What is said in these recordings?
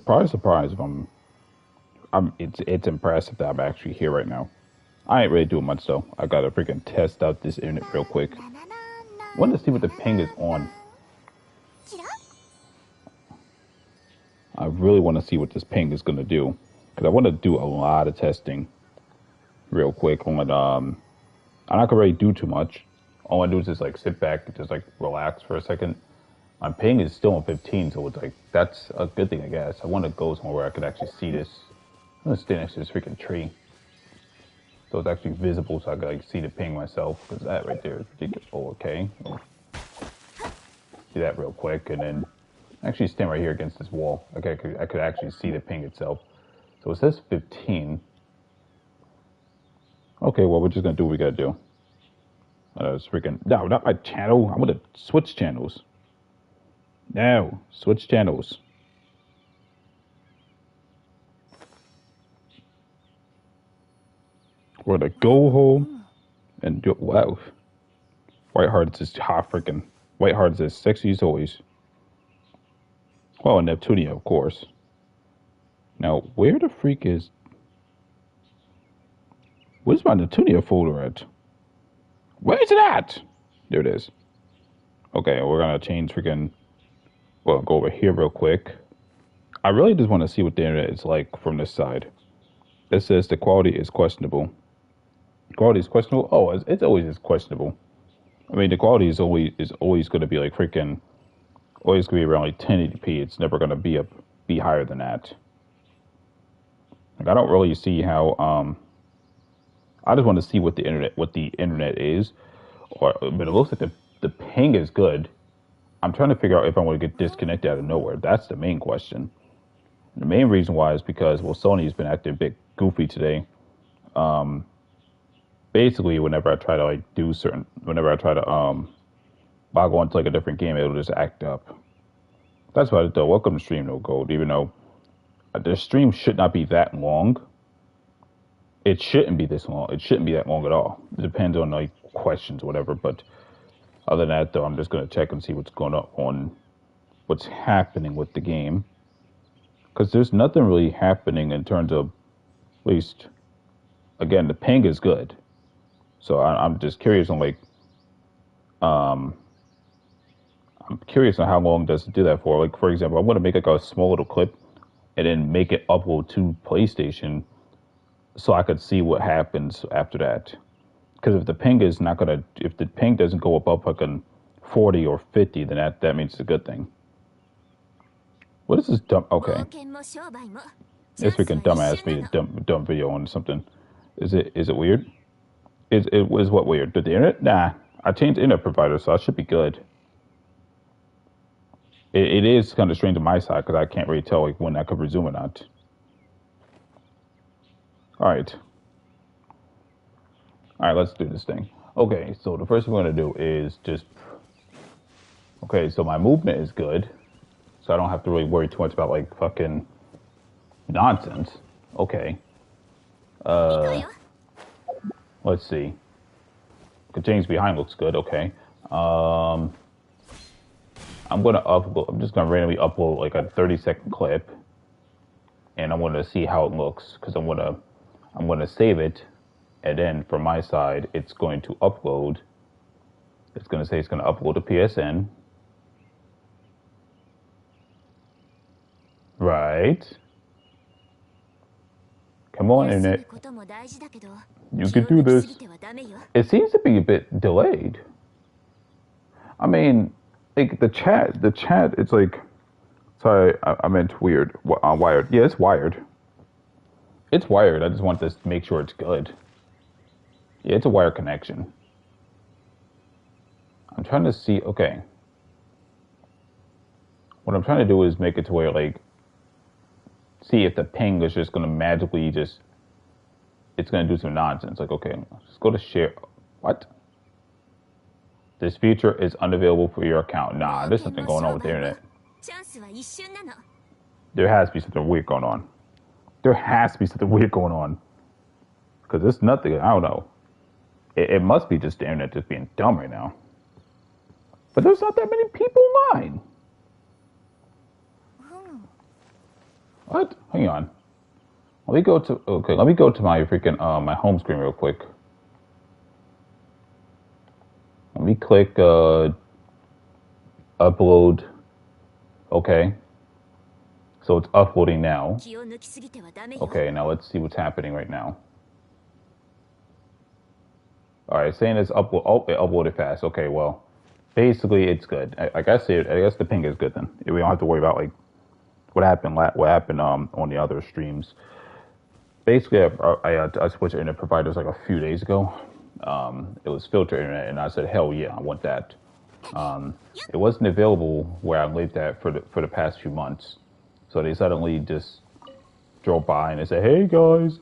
surprise, surprise. If it's impressive that I'm actually here right now. I ain't really doing much though. I gotta freaking test out this internet real quick. Want to see what the ping is on. I really want to see what this ping is gonna do because I want to do a lot of testing real quick. I'm not gonna really do too much. All I do is just like sit back and just like relax for a second. My ping is still on 15, so it's like that's a good thing, I guess. I want to go somewhere where I could actually see this. I'm gonna stand next to this freaking tree, so it's actually visible, so I can like see the ping myself. Because that right there is ridiculous. Oh, okay. See that real quick, and then actually stand right here against this wall. Okay, I could actually see the ping itself. So it says 15. Okay, well we're just gonna do what we gotta do. It's freaking no, not my channel. I'm gonna switch channels. No, switch channels. We're gonna go home and do wow. White Hearts is hot freaking. White Hearts is sexy as always. Well, Neptunia, of course. Now, where the freak is? Where's my Neptunia folder at? Where is it at? There it is. Okay, we're gonna change freaking. Well, go over here real quick. I really just want to see what the internet is like from this side. It says the quality is questionable. Quality is questionable. Oh, it's always is questionable. I mean, the quality is always going to be like freaking. Always going to be around like 1080p. It's never going to be higher than that. Like I don't really see how. I just want to see what the internet is, but it looks like the ping is good. I'm trying to figure out if I want to get disconnected out of nowhere. That's the main question. The main reason why is because, well, Sony's been acting a bit goofy today. Basically, whenever I try to log on to like a different game, it'll just act up. That's why though. Welcome to Stream No Gold. Even though the stream should not be that long. It shouldn't be this long. It shouldn't be that long at all. It depends on like questions or whatever, but. Other than that, though, I'm just going to check and see what's going on, what's happening with the game. Because there's nothing really happening in terms of, at least, again, the ping is good. So I'm just curious on, like, I'm curious on how long does it do that for. Like, for example, I want to make like a small little clip and then make it upload to PlayStation so I could see what happens after that. Because if the ping doesn't go above fucking 40 or 50, then that means it's a good thing. What is this dumb? Okay, this freaking dumbass made a dumb video on something. Is it weird? It was what weird? Did the internet? Nah, I changed the internet provider, so I should be good. It is kind of strange on my side because I can't really tell like when I could resume or not. All right. All right, let's do this thing. Okay, so the first thing we're going to do is just... Okay, so my movement is good. So I don't have to really worry too much about, like, fucking nonsense. Okay. Let's see. James behind looks good, okay. I'm going to upload... I'm just going to randomly upload, like, a 30-second clip. And I want to see how it looks. Because I'm going to save it. And then from my side, it's going to upload. It's going to say it's going to upload to PSN. Right. Come on, internet. You can do this. It seems to be a bit delayed. I mean, like the chat, it's like, sorry, I meant weird. Wired. Yeah, it's wired. It's wired. I just want this to make sure it's good. Yeah, it's a wire connection. I'm trying to see, okay. What I'm trying to do is make it to where, like, see if the ping is just going to magically just, it's going to do some nonsense. Like, okay, let's go to share. What? This feature is unavailable for your account. Nah, there's something going on with the internet. There has to be something weird going on. There has to be something weird going on. Because there's nothing, I don't know. It must be just the internet just being dumb right now. But there's not that many people online. What? Hang on. Let me go to okay. Let me go to my freaking my home screen real quick. Let me click upload. Okay. So it's uploading now. Okay, now let's see what's happening right now. All right, saying it's upload. Oh, it uploaded fast. Okay, well, basically it's good. I guess the ping is good then. We don't have to worry about like what happened on the other streams. Basically, I switched internet providers like a few days ago. It was filter internet, and I said, hell yeah, I want that. It wasn't available where I lived at for the past few months, so they suddenly just drove by and they said, hey guys,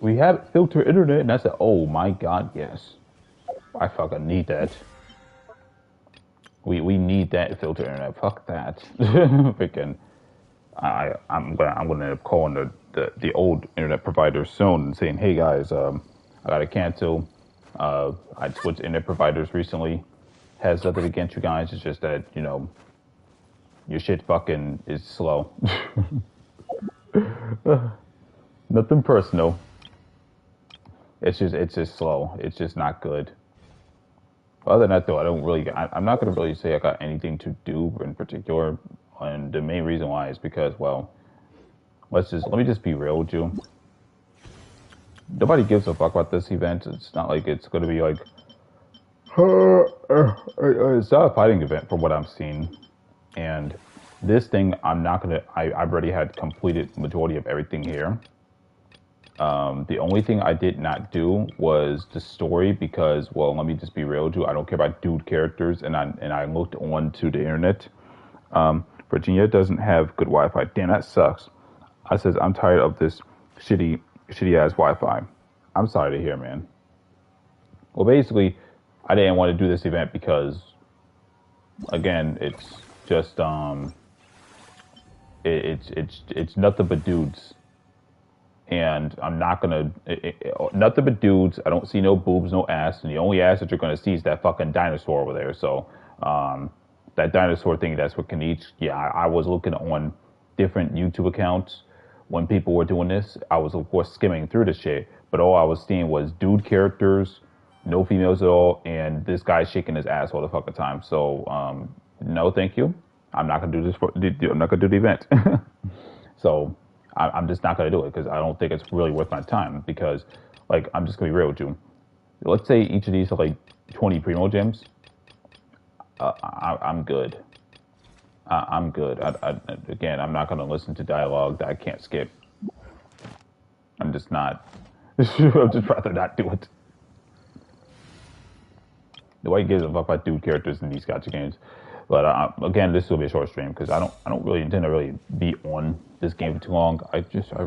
we have filter internet, and I said, oh my god, yes, I fucking need that. We need that filter internet. Fuck that. Freaking. I'm gonna end up calling the old internet provider soon and saying, hey guys, I gotta cancel. I switched internet providers recently. Has nothing against you guys. It's just that your shit fucking is slow. Nothing personal. It's just slow. It's just not good. Other than that, though, I'm not gonna really say I got anything to do in particular. And the main reason why is because, well, let me just be real with you. Nobody gives a fuck about this event. It's not like it's going to be like, it's not a fighting event from what I'm seeing. And this thing, I've already had completed majority of everything here. The only thing I did not do was the story because, well, let me just be real with you. I don't care about dude characters, and I looked onto the internet. Virginia doesn't have good Wi-Fi. Damn, that sucks. I says, I'm tired of this shitty ass Wi-Fi. I'm sorry to hear, man. Well, basically, I didn't want to do this event because, again, it's just it's nothing but dudes, and I'm not gonna nothing but dudes. I don't see no boobs, no ass, and the only ass that you're gonna see is that fucking dinosaur over there. So, that dinosaur thing, that's what can each. Yeah, I was looking on different YouTube accounts when people were doing this. I was, of course, skimming through the shit, but all I was seeing was dude characters, no females at all, and this guy shaking his ass all the fucking time. So, no, thank you. I'm not gonna do this. I'm not gonna do the event. So, I'm just not gonna do it because I don't think it's really worth my time. Because, like, I'm just gonna be real with you. Let's say each of these are like 20 primo gems. I'm good. I'm good. Again, I'm not going to listen to dialogue that I can't skip. I'm just not. I'd just rather not do it. Nobody gives a fuck about dude characters in these gacha games. But again, this will be a short stream because I don't really intend to really be on this game for too long. I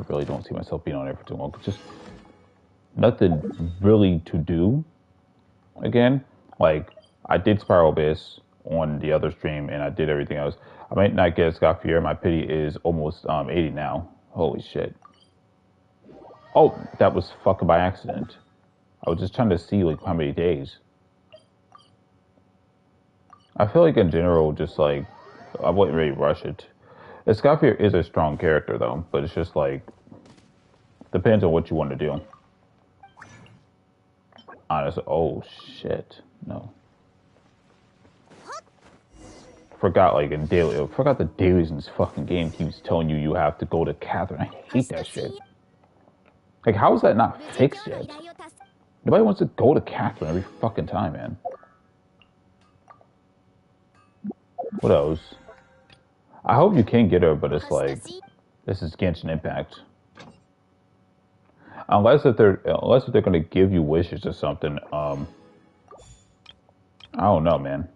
really don't see myself being on it for too long. It's just nothing really to do. Again, like, I did Spiral Abyss on the other stream, and I did everything else. I might not get Escoffier. My pity is almost 80 now. Holy shit. Oh, that was fucking by accident. I was just trying to see, like, how many days. I feel like, in general, just, like, I wouldn't really rush it. Escoffier is a strong character, though, but it's just, like, depends on what you want to do. Honestly, oh, shit. No. Forgot the dailies in this fucking game keeps telling you have to go to Catherine. I hate that shit. Like, how is that not fixed yet? Nobody wants to go to Catherine every fucking time, man. What else? I hope you can get her, but it's like, this is Genshin Impact. Unless if they're gonna give you wishes or something. I don't know, man.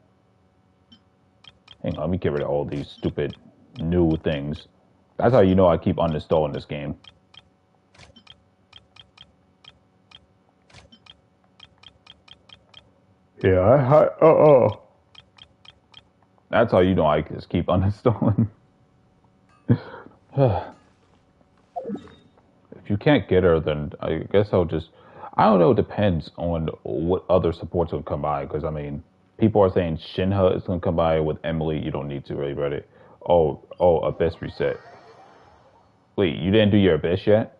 Hang on, let me get rid of all these stupid new things. That's how you know I keep uninstalling this game. Yeah, That's how you know I just keep uninstalling. If you can't get her, then I guess I'll just... I don't know, it depends on what other supports will come by, because, I mean, people are saying Shinha is going to come by with Emily. You don't need to really read it. Oh, Abyss reset. Wait, you didn't do your Abyss yet?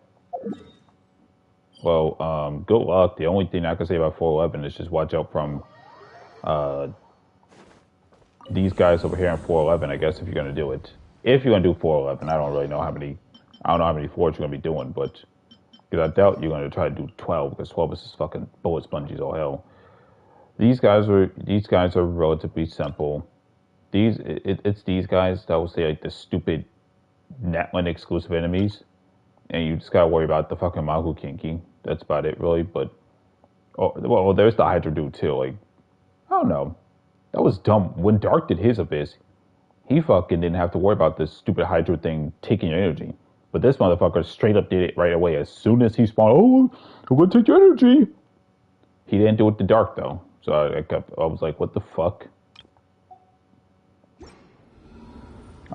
Well, good luck. The only thing I can say about 411 is just watch out from uh, these guys over here in 411, I guess, if you're going to do it. If you're going to do 411, I don't really know how many, I don't know how many floors you're going to be doing, but because I doubt you're going to try to do 12 because 12 is just fucking bullet sponges all hell. These guys are relatively simple. It's these guys that I would say like the stupid Netlin exclusive enemies, and you just gotta worry about the fucking Magu Kinky. That's about it, really. But well, there's the Hydra dude too. Like I don't know, that was dumb. When Dark did his Abyss, he fucking didn't have to worry about this stupid Hydra thing taking your energy. But this motherfucker straight up did it right away as soon as he spawned. Oh, I'm gonna take your energy. He didn't do it to Dark though, so I was like, what the fuck?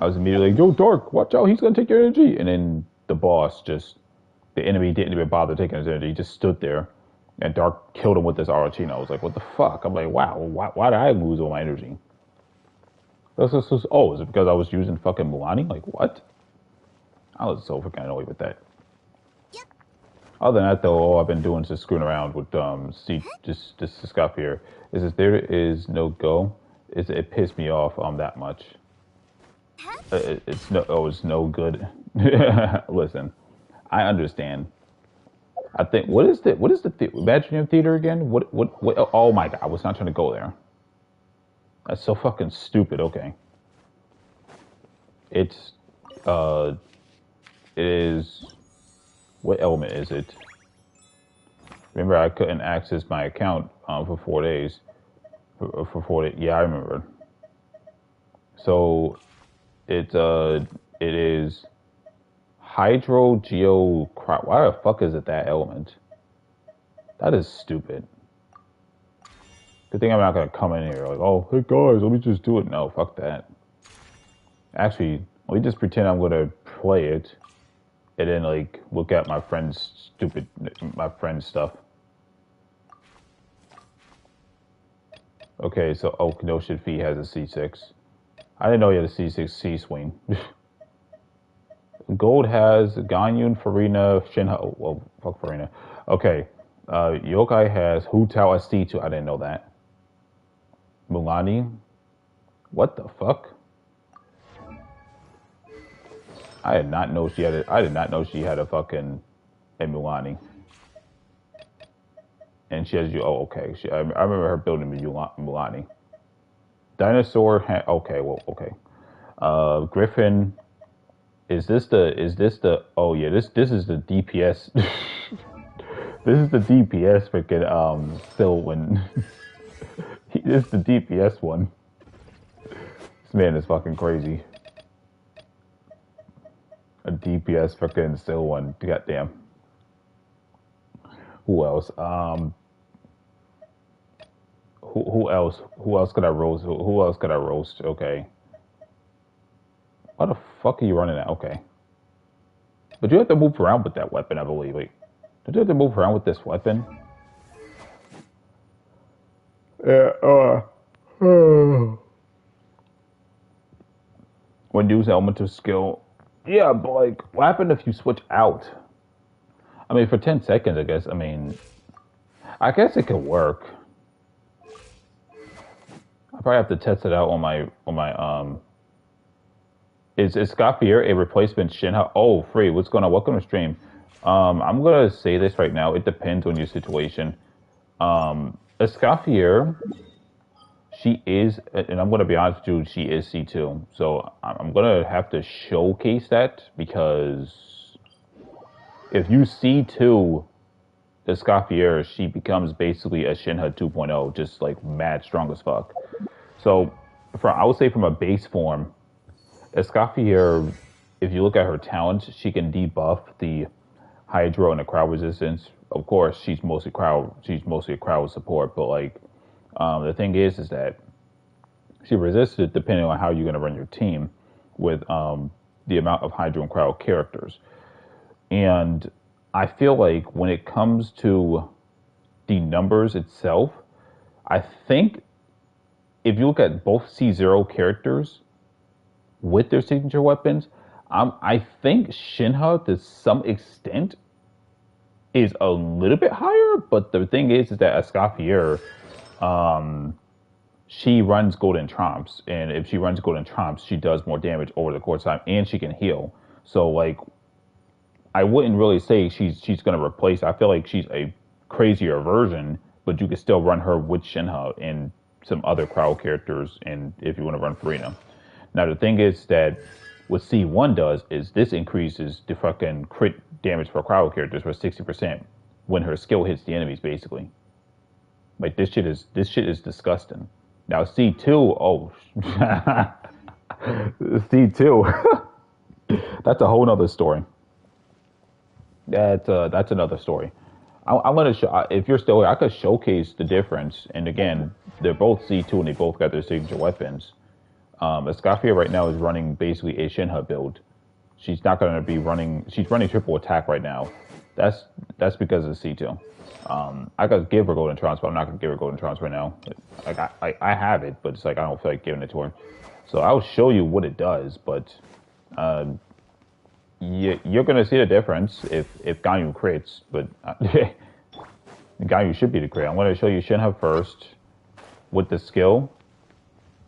I was immediately like, yo, Dark, watch out, he's gonna take your energy. And then the boss the enemy didn't even bother taking his energy. He just stood there, and Dark killed him with this Arachino. I was like, what the fuck? I'm like, wow, why did I lose all my energy? Oh, is it because I was using fucking Mulani? Like, what? I was so freaking annoyed with that. Yep. Other than that, though, all I've been doing is just screwing around with just Escoffier. Is that there is no go? It pissed me off that much. It's no good. Listen, I understand. I think what is the Imaginary Theater again? What? Oh my god! I was not trying to go there. That's so fucking stupid. Okay. It's it is. What element is it? Remember, I couldn't access my account for 4 days. For 4 days. Yeah, I remember. So it is Hydro Geo. Why the fuck is it that element? That is stupid. Good thing I'm not gonna come in here like, oh, hey guys, let me just do it. No, fuck that. Actually, let me just pretend I'm gonna play it, and then like look at my friend's stuff. Okay, so Kenosha Fee has a C6. I didn't know he had a C6 C-swing. Gold has Ganyun, Farina, Shinha. Oh, well, fuck Farina. Okay. Yokai has Hu Tao a C2. I didn't know that. Mulani. What the fuck? I did not know she had a fucking a Mulani. And she has you. Oh, okay. I remember her building Mulani. Dinosaur. Okay. Well, okay. Griffin. Is this the? Oh yeah. This is the DPS. This is the DPS freaking still when. This is the DPS one. This man is fucking crazy. A DPS freaking still one. Goddamn. Who else? Who else? Who else could I roast? Who else could I roast? Okay. Why the fuck are you running at? Okay. But you have to move around with that weapon, I believe. Wait. Don't you have to move around with this weapon? Yeah, when use element of skill. Yeah, but like, what happened if you switch out? I mean, for 10 seconds, I guess. I guess it could work. I probably have to test it out on my Is Escoffier a replacement Shinha? Oh, free. What's going on? Welcome to stream. I'm gonna say this right now. It depends on your situation. Escoffier, she is, and I'm gonna be honest with you, she is C2. So I'm gonna have to showcase that because if you C2 Escoffier, she becomes basically a Shinha 2.0, just like mad strong as fuck. So, I would say from a base form, Escoffier, if you look at her talents, she can debuff the Hydro and the crowd resistance. Of course, she's mostly a crowd support, but like the thing is that she resists it depending on how you're gonna run your team with the amount of Hydro and crowd characters. And I feel like when it comes to the numbers itself, I think if you look at both C0 characters, with their signature weapons. I think Shinha to some extent is a little bit higher, but the thing is that Escoffier, um, she runs golden trumps, and if she runs golden trumps, she does more damage over the course of time, and she can heal. So like, I wouldn't really say she's gonna replace. I feel like she's a crazier version, but you can still run her with Shinha and some other crowd characters, and if you want to run Farina. Now the thing is that what C1 does is this increases the fucking crit damage for crowd characters for 60% when her skill hits the enemies. Basically, like this shit is disgusting. Now C2, oh, C2, that's a whole nother story. That's another story. I'm gonna show if you're still here. I could showcase the difference. And again, they're both C2 and they both got their signature weapons. Escoffier right now is running basically a Shinha build. She's not gonna be running. She's running triple attack right now. That's because of C2. I could give her golden trance, but I'm not gonna give her golden trance right now. Like I have it, but it's like I don't feel like giving it to her. So I'll show you what it does, but you're gonna see the difference if Ganyu crits, but Ganyu should be the crit. I'm gonna show you Shinha first with the skill,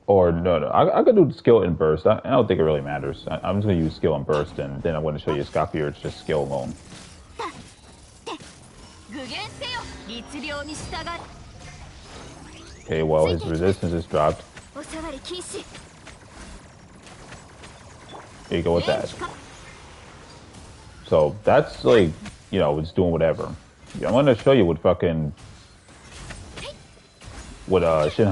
or no, I could do the skill and burst. I don't think it really matters. I'm just gonna use skill and burst, and then I'm gonna show you Escoffier. It's just skill alone. Okay, well his resistance is dropped. There you go with that. So that's like, it's doing whatever. Yeah, I'm gonna show you what Shinha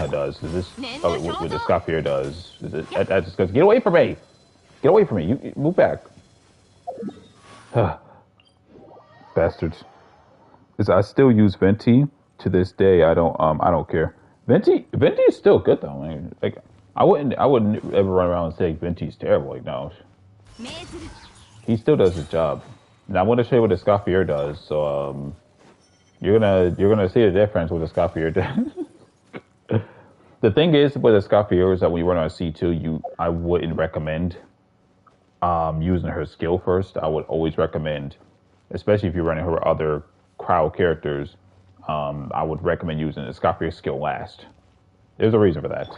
does. Is this what the Escoffier does? Is it that just goes, get away from me! Get away from me! You move back. Bastards. I still use Venti to this day. I don't care. Venti is still good though. I mean, like I wouldn't ever run around and say Venti's terrible. Like no. He still does his job. Now I'm going to show you what the Escoffier does. So you're gonna see the difference with the Escoffier does. The thing is with the Escoffier is that when you run on a C2, I wouldn't recommend using her skill first. I would always recommend, especially if you're running her other crowd characters, I would recommend using the Escoffier skill last. There's a reason for that.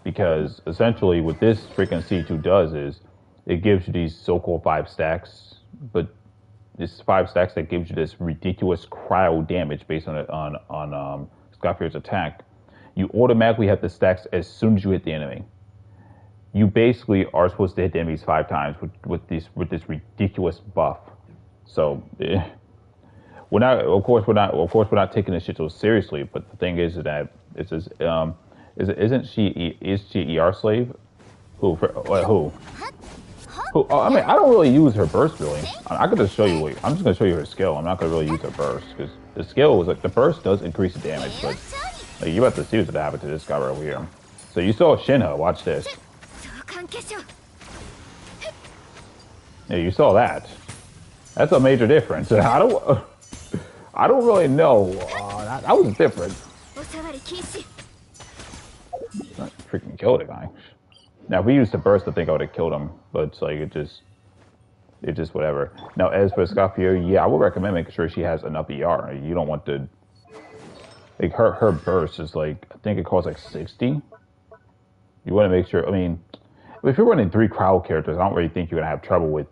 Because essentially what this freaking C2 does is it gives you these so-called 5 stacks, but this 5 stacks that gives you this ridiculous cryo damage based on Escoffier's attack. You automatically have the stacks as soon as you hit the enemy. You basically are supposed to hit the enemies 5 times with this ridiculous buff. So we're not taking this shit so seriously. But the thing is that it's just, is she ER slave? Who? Oh, I mean, I don't really use her burst really. I could just show you. I'm just gonna show you her skill. I'm not gonna really use her burst because the skill was like the burst does increase the damage, but like, you're about to see what's happened to this guy right over here. So you saw Shinha. Watch this. Yeah, you saw that. That's a major difference. I don't really know. That was different. I freaking killed the guy. Now, if we used the burst, I think I would have killed him, but it's like, it just whatever. Now, as for Escoffier, yeah, I would recommend making sure she has enough ER. You don't want to, like, her burst is like, I think it costs like 60. You want to make sure, I mean, if you're running 3 crowd characters, I don't really think you're going to have trouble with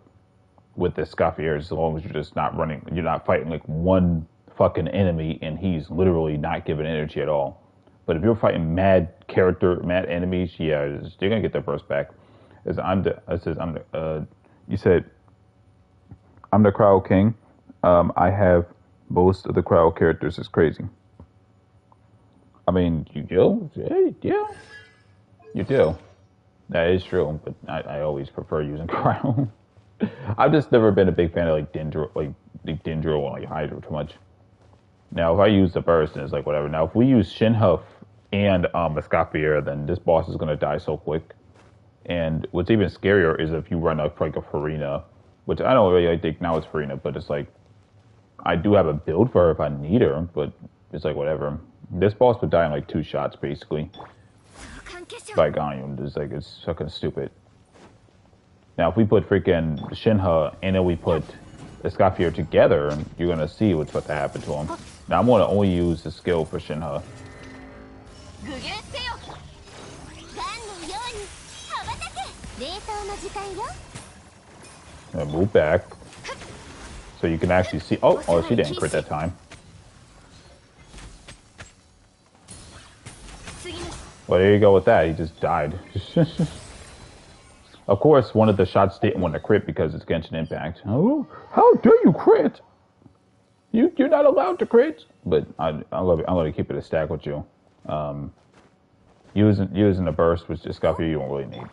the Escoffier as long as you're just you're not fighting like one fucking enemy and he's literally not giving energy at all. But if you're fighting mad enemies, yeah, you're gonna get that burst back. You said I'm the crowd king. I have most of the crowd characters. It's crazy. I mean, you do? Yeah, you do. That is true, but I always prefer using crowd. I've just never been a big fan of like Dendro or like Hydra too much. Now, if I use the burst, then it's like whatever. Now, if we use Shinha and Escoffier, then this boss is gonna die so quick. And what's even scarier is if you run up like a Farina, which I don't really think now it's Farina, but it's like I do have a build for her if I need her, but it's like whatever. This boss would die in like 2 shots basically. Like, I don't even, it's fucking stupid. Now, if we put freaking Shinha and then we put Escoffier together, you're gonna see what's about to happen to him. Now, I'm gonna only use the skill for Shinha. And move back so you can actually see. Oh, she didn't crit that time. Well, there you go with that. He just died. Of course, one of the shots didn't want to crit because it's Genshin Impact. Oh, how dare you crit? You're not allowed to crit. But I'm gonna keep it a stack with you. Using the burst with Escoffier you don't really need.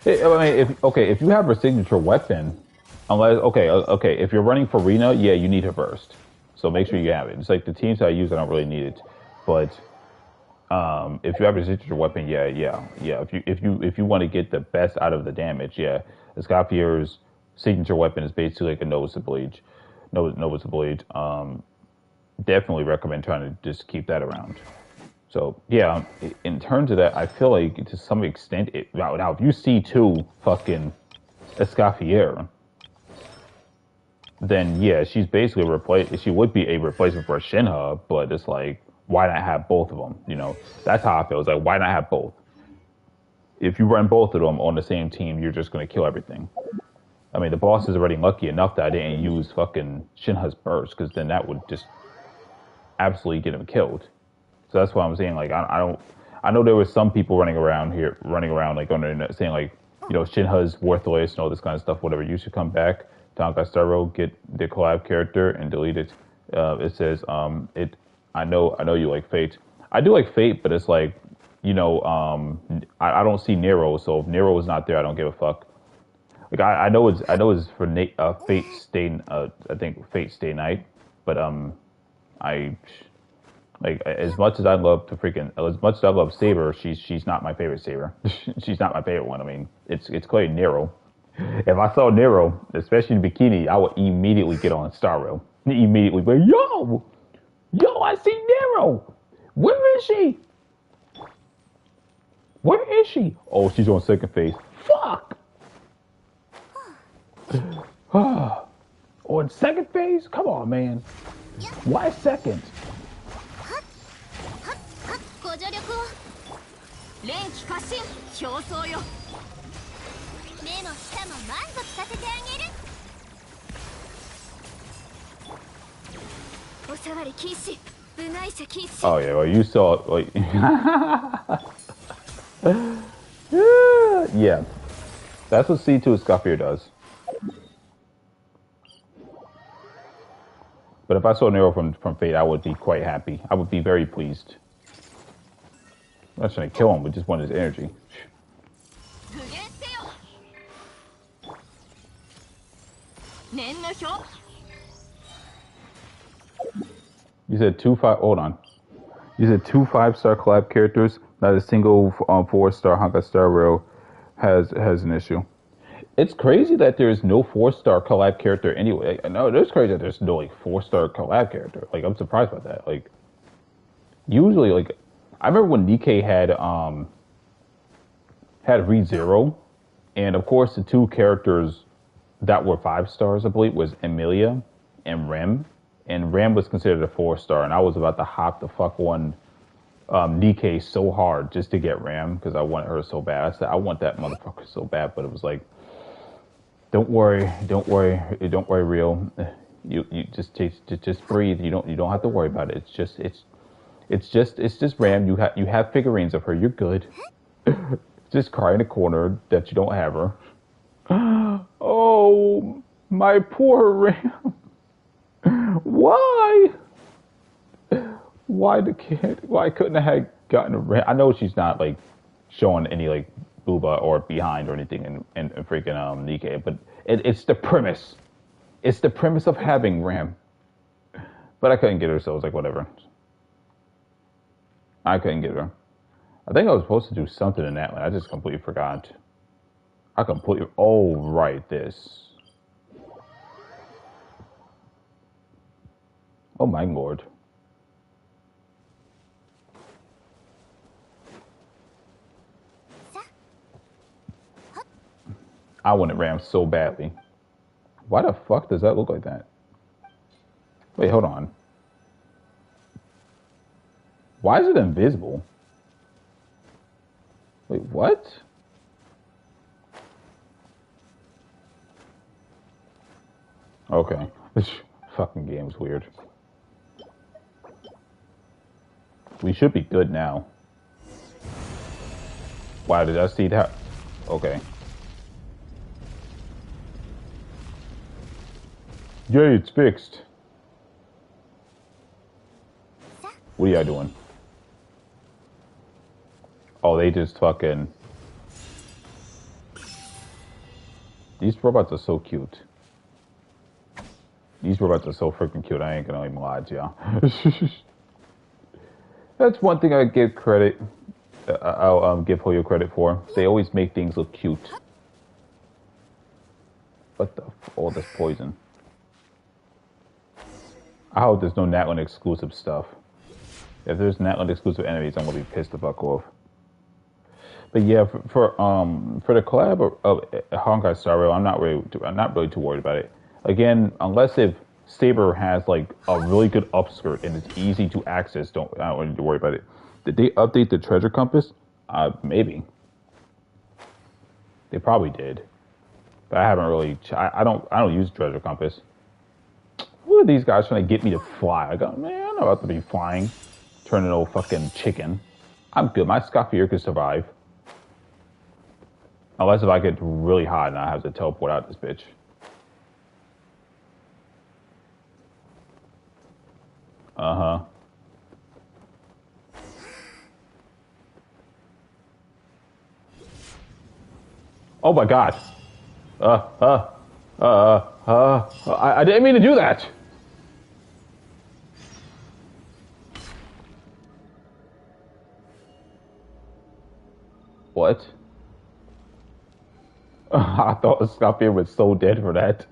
I mean, if you have her signature weapon, unless if you're running for Rena, yeah, you need her burst. So make sure you have it. It's like the teams I use, I don't really need it, but if you have a signature weapon, yeah. If you want to get the best out of the damage, yeah, Escoffier's signature weapon is basically like a Nova Bleed. Definitely recommend trying to just keep that around. So yeah, in terms of that, I feel like to some extent, now if you see two fucking Escoffier, then yeah, she's basically she would be a replacement for Shinha, but it's like, why not have both of them? You know, that's how I feel. It's like, why not have both? If you run both of them on the same team, you're just gonna kill everything. I mean, the boss is already lucky enough that I didn't use fucking Shinha's burst, because then that would just absolutely get him killed. So that's why I'm saying, like, I know there was some people running around like on the internet saying like, you know, Shinha's worthless and all this kind of stuff, whatever. You should come back to Ankastaro, get the collab character and delete it. It says, I know you like Fate. I do like Fate, but it's like, you know, I don't see Nero, so if Nero is not there, I don't give a fuck. Like I know it's for Fate Stay, I think Fate Stay Night, but I like, as much as I love Saber, she's not my favorite Saber. She's not my favorite one. I mean, it's clearly Nero. If I saw Nero, especially in bikini, I would immediately get on Star Rail. Immediately, but yo, I see Nero. Where is she? Where is she? Oh, she's on second phase. Fuck. On second phase? Come on, man. Why second? Oh yeah, well you saw like yeah, that's what C2 Escoffier does. But if I saw Nero from Fate, I would be quite happy. I would be very pleased. I'm not trying to kill him, but just want his energy. You said hold on. You said 2 5-star collab characters, not a single 4-star Honka Star Rail has an issue. It's crazy that there's no 4-star collab character anyway. No, it's crazy that there's no like 4-star collab character. Like, I'm surprised by that. Like, usually, like, I remember when Nikkei had ReZero, and of course the 2 characters that were 5 stars, I believe, was Emilia and Rem. And Rem was considered a 4-star, and I was about to hop the fuck on Nikkei so hard just to get Ram because I wanted her so bad. I said, I want that motherfucker so bad, but it was like, don't worry, Rio. You just breathe. You don't have to worry about it. It's just Ram. You have figurines of her. You're good. Just cry in a corner that you don't have her. Oh, my poor Ram. Why? Why the kid? Why couldn't I have gotten a Ram? I know she's not like showing any like booba or behind or anything in freaking Nikkei, but it's the premise. It's the premise of having Ram. But I couldn't get her, so I was like, whatever. I couldn't get her. I think I was supposed to do something in that one. I just completely forgot. Oh, right, this. Oh my lord. I want it rammed so badly. Why the fuck does that look like that? Wait, hold on. Why is it invisible? Wait, what? Okay. This fucking game's weird. We should be good now. Wow, did I see that? Okay. Yay, it's fixed. What are y'all doing? Oh, they just fucking... These robots are so cute. These robots are so freaking cute. I ain't gonna even lie to y'all. That's one thing I give credit. I'll give Hoyo credit for. They always make things look cute. What the... all this poison. I hope there's no Natland exclusive stuff. If there's Natland exclusive enemies, I'm gonna be pissed the fuck off. But yeah, for the collab of Honkai Star Rail, I'm not really too worried about it. Again, unless if Saber has like a really good upskirt and it's easy to access, I don't need to worry about it. Did they update the treasure compass? Maybe. They probably did, but I haven't really. I don't use treasure compass. Who are these guys trying to get me to fly? I go, man, I'm not about to be flying, turning old fucking chicken. I'm good. My Escoffier could survive. Unless if I get really hot and I have to teleport out this bitch. Uh-huh. Oh my god. I didn't mean to do that. What? I thought Escoffier was so dead for that.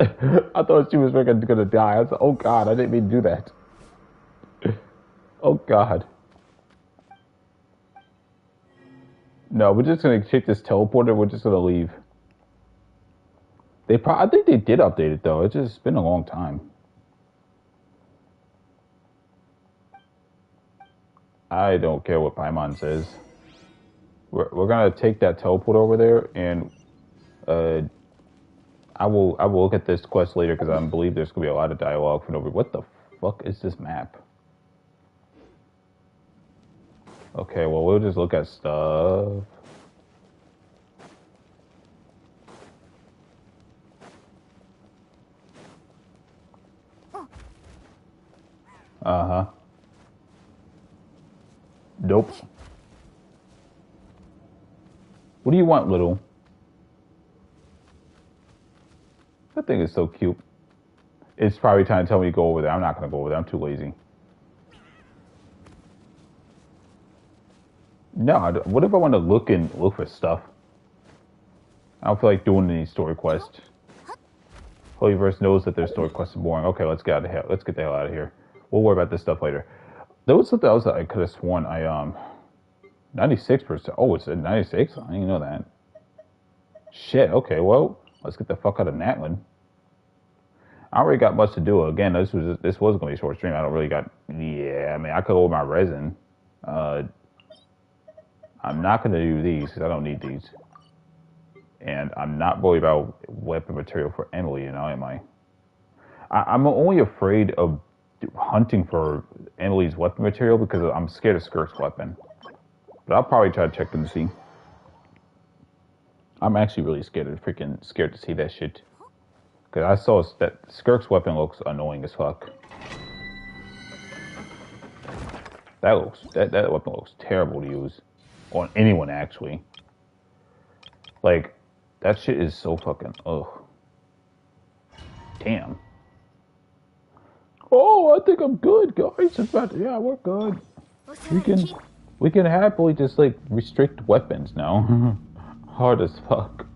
I thought she was freaking gonna die. I was like, oh god, I didn't mean to do that. Oh god. No, we're just gonna take this teleporter. We're just gonna leave. I think they did update it though. It's just been a long time. I don't care what Paimon says. We're gonna take that teleport over there, and I will look at this quest later because I believe there's gonna be a lot of dialogue for nobody. What the fuck is this map? Okay, well we'll just look at stuff. Uh-huh. Nope. What do you want, little? That thing is so cute. It's probably trying to tell me to go over there. I'm not going to go over there. I'm too lazy. No, what if I want to look for stuff? I don't feel like doing any story quests. Holyverse knows that their story quests are boring. Okay, let's get the hell out of here. We'll worry about this stuff later. There was something else that I could have sworn 96%. Oh, it's at 96? I didn't know that. Shit, okay, well, let's get the fuck out of Natland. I already got much to do. Again, this was going to be a short stream. I don't really got... Yeah, I mean, I could hold my resin. I'm not going to do these because I don't need these. And I'm not worried about weapon material for Emily, you know, am I? I'm only afraid of hunting for Emily's weapon material because I'm scared of Skirk's weapon. But I'll probably try to check and see. I'm actually really scared to see that shit. Because I saw that Skirk's weapon looks annoying as fuck. That weapon looks terrible to use. On anyone, actually. Like, that shit is so fucking, ugh. Damn. Oh, I think I'm good, guys. Yeah, we're good. We can happily just, like, restrict weapons now. Hard as fuck.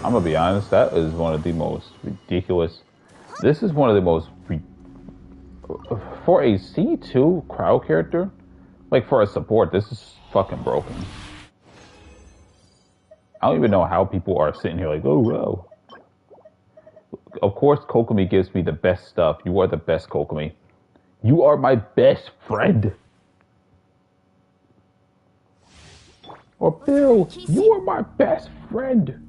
I'm gonna be honest, that is one of the most ridiculous. This is one of the most for a C2 crowd character, like for a support, this is fucking broken. I don't even know how people are sitting here like, oh wow. Of course, Kokomi gives me the best stuff. You are the best, Kokomi. You are my best friend. Or Bill, you are my best friend.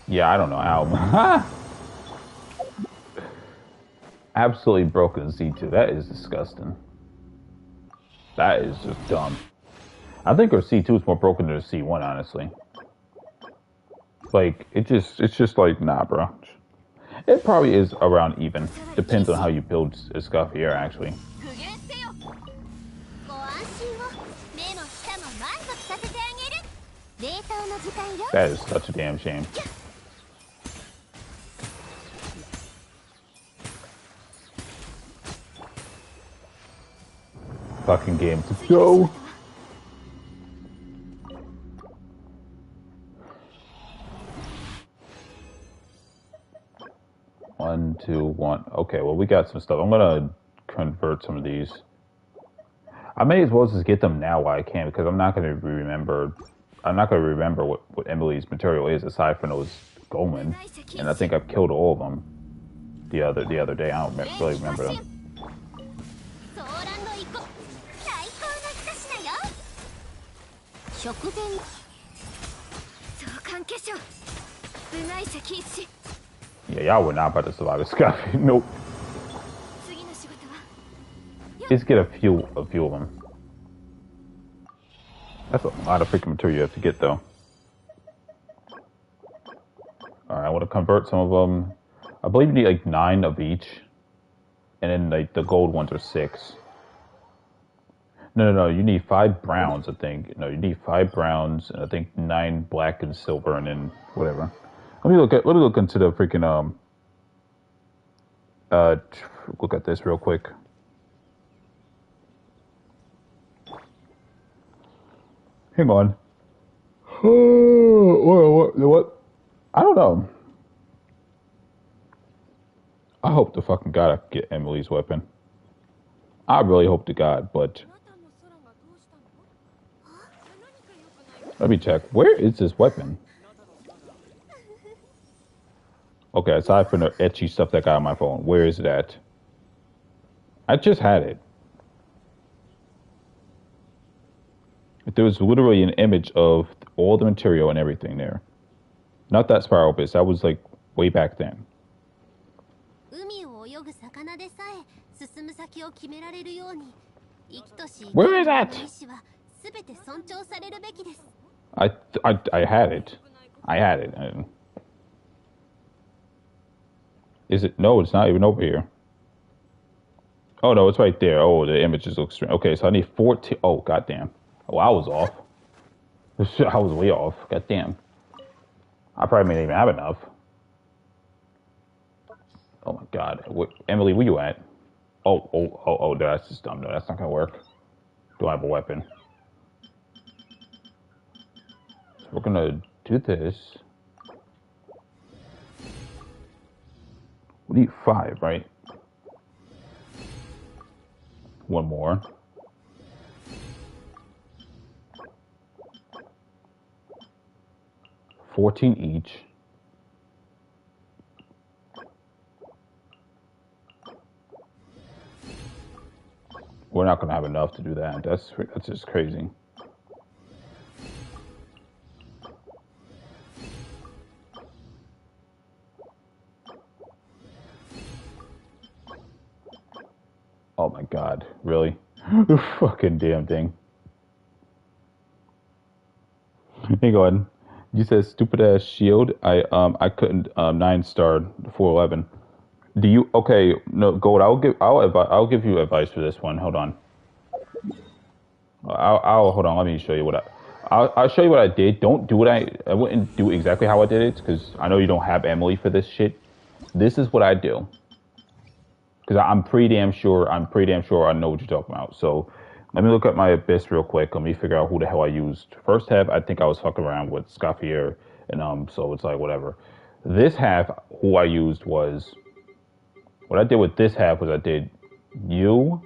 Yeah, I don't know how. Absolutely broken C2. That is disgusting. That is just dumb. I think her C2 is more broken than her C1, honestly. Like, it's just like, nah, bro. It probably is around even. Depends on how you build Escoffier, actually. That is such a damn shame. Fucking game to go. One, two, one. Okay, well, we got some stuff. I'm gonna convert some of these. I may as well just get them now while I can, because I'm not gonna remember. I'm not gonna remember what Emily's material is aside from those Goldman, and I think I've killed all of them the other day. I don't really remember them. Yeah, y'all were not about to survive this guy. Nope. Just get a few of them. That's a lot of freaking material you have to get, though. Alright, I want to convert some of them. I believe you need like 9 of each. And then like the gold ones are 6. No, you need 5 browns, I think. No, you need 5 browns, and I think 9 black and silver, and then whatever. Let me look into the freaking look at this real quick. Hang on. What? I don't know. I hope to fucking God I can get Emily's weapon. I really hope to God, but let me check. Where is this weapon? Okay, aside from the etchy stuff that got on my phone, where is it at? I just had it. There was literally an image of all the material and everything there. Not that spiral bits. That was like way back then. Where is that? I had it. I had it. Is it? No, it's not even over here. Oh no, it's right there. Oh, the images look strange. Okay, so I need 14. Oh, goddamn. Oh, I was off. I was way off. Goddamn. I probably may not even have enough. Oh my God. Emily, where you at? Oh, that's just dumb. No, that's not gonna work. Do I have a weapon? So we're gonna do this. We need 5, right? One more. $14 each. We're not gonna have enough to do that. That's just crazy. Oh my God, really? Fucking damn thing. Hey, go ahead. You said stupid ass shield. I couldn't 9-star 411. Do you? Okay, no, Gold. I'll give you advice for this one. Hold on. I'll hold on. Let me show you what I'll show you what I did. Don't do it. I wouldn't do exactly how I did it because I know you don't have Emily for this shit. This is what I do because I'm pretty damn sure. I'm pretty damn sure I know what you're talking about. So let me look at my abyss real quick. Let me figure out who the hell I used. First half, I think I was fucking around with Escoffier, and so it's like whatever. This half, who I used was what I did with this half was I did you.